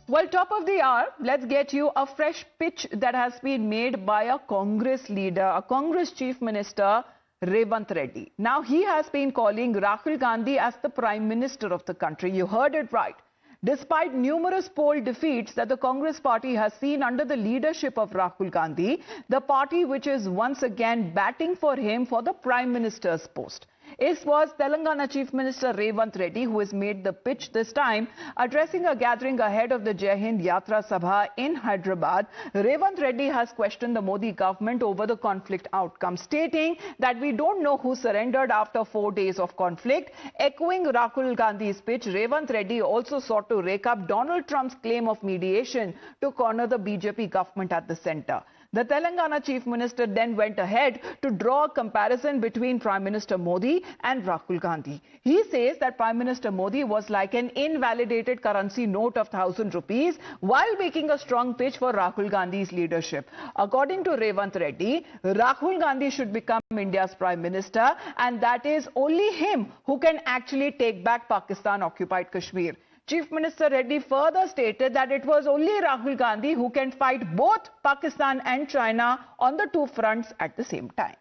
Well, top of the hour, let's get you a fresh pitch that has been made by a Congress leader, a Congress Chief Minister, Revanth Reddy. Now, he has been calling Rahul Gandhi as the Prime Minister of the country. You heard it right. Despite numerous poll defeats that the Congress party has seen under the leadership of Rahul Gandhi, the party which is once again batting for him for the Prime Minister's post. It was Telangana Chief Minister Revanth Reddy who has made the pitch this time. Addressing a gathering ahead of the Jai Hind Yatra Sabha in Hyderabad, Revanth Reddy has questioned the Modi government over the conflict outcome, stating that we don't know who surrendered after 4 days of conflict. Echoing Rahul Gandhi's pitch, Revanth Reddy also sought to rake up Donald Trump's claim of mediation to corner the BJP government at the center. The Telangana Chief Minister then went ahead to draw a comparison between Prime Minister Modi and Rahul Gandhi. He says that Prime Minister Modi was like an invalidated currency note of 1,000 rupees while making a strong pitch for Rahul Gandhi's leadership. According to Revanth Reddy, Rahul Gandhi should become India's Prime Minister, and that is only him who can actually take back Pakistan-occupied Kashmir. Chief Minister Reddy further stated that it was only Rahul Gandhi who can fight both Pakistan and China on the two fronts at the same time.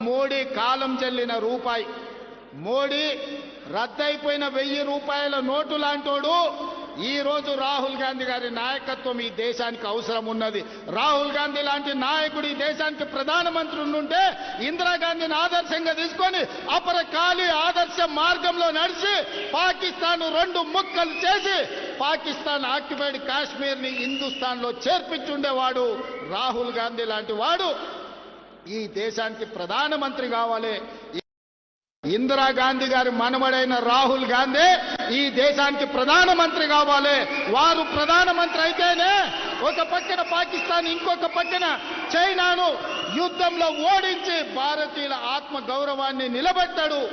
Modi kalam challina roopai, Modi raddaipoyina 1000 రూపాయల note లాంటోడు ఈ రోజు రాహుల్ గాంధీ గారి నాయకత్వం ఈ దేశానికి అవసరం ఉన్నది. రాహుల్ గాంధీ లాంటి నాయకుడు ఈ దేశానికి ప్రధానమంత్రి ఉంటే ఇందిరాగాంధీని ఆదర్శంగా తీసుకొని అపరకాలి ఆదర్శ మార్గంలో నడిచి పాకిస్తాన్ రెండు ముక్కలు చేసి పాకిస్తాన్ ఆక్యుపైడ్ కాశ్మీర్ ని హిందుస్థాన్ లో చేర్పించుండేవాడు రాహుల్ గాంధీ లాంటి వాడు ఈ దేశానికి ప్రధానమంత్రి కావాలి. ఇందిరాగాంధీ గారి మనవడైన రాహుల్ గాంధీ ఈ దేశానికి ప్రధానమంత్రి కావాలి. వారు ప్రధానమంత్రి అయితేనే ఒక పక్కన పాకిస్తాన్ ఇంకొక పక్కన చైనాను యుద్ధంలో ఓడించి భారతీయుల ఆత్మ గౌరవాన్ని నిలబెట్టాడు.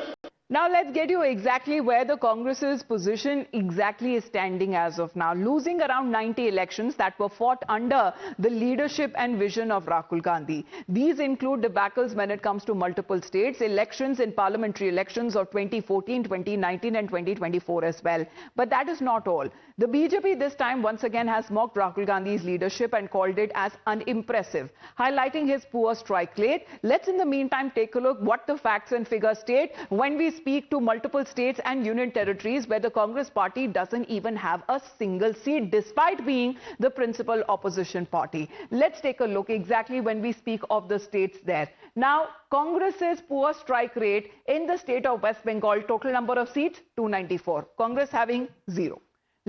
Now let's get you exactly where the Congress's position exactly is standing as of now. Losing around 90 elections that were fought under the leadership and vision of Rahul Gandhi. These include debacles when it comes to multiple states, elections in parliamentary elections of 2014, 2019 and 2024 as well. But that is not all. The BJP this time once again has mocked Rahul Gandhi's leadership and called it as unimpressive, highlighting his poor strike rate. Let's in the meantime take a look what the facts and figures state when we speak to multiple states and union territories where the Congress party doesn't even have a single seat despite being the principal opposition party. Let's take a look exactly when we speak of the states there. Now, Congress's poor strike rate in the state of West Bengal, total number of seats 294, Congress having 0.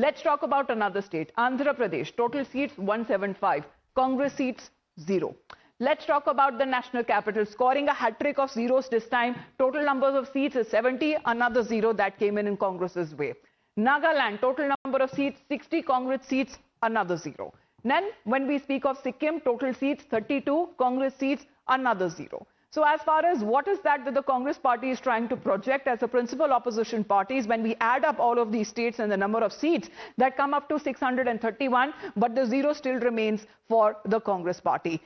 Let's talk about another state, Andhra Pradesh, total seats 175, Congress seats 0. Let's talk about the national capital, scoring a hat-trick of zeros this time. Total numbers of seats is 70, another 0 that came in Congress's way. Nagaland, total number of seats 60, Congress seats, another 0. Then when we speak of Sikkim, total seats 32, Congress seats, another 0. So as far as what is that the Congress party is trying to project as a principal opposition parties, when we add up all of these states and the number of seats that come up to 631, but the 0 still remains for the Congress party.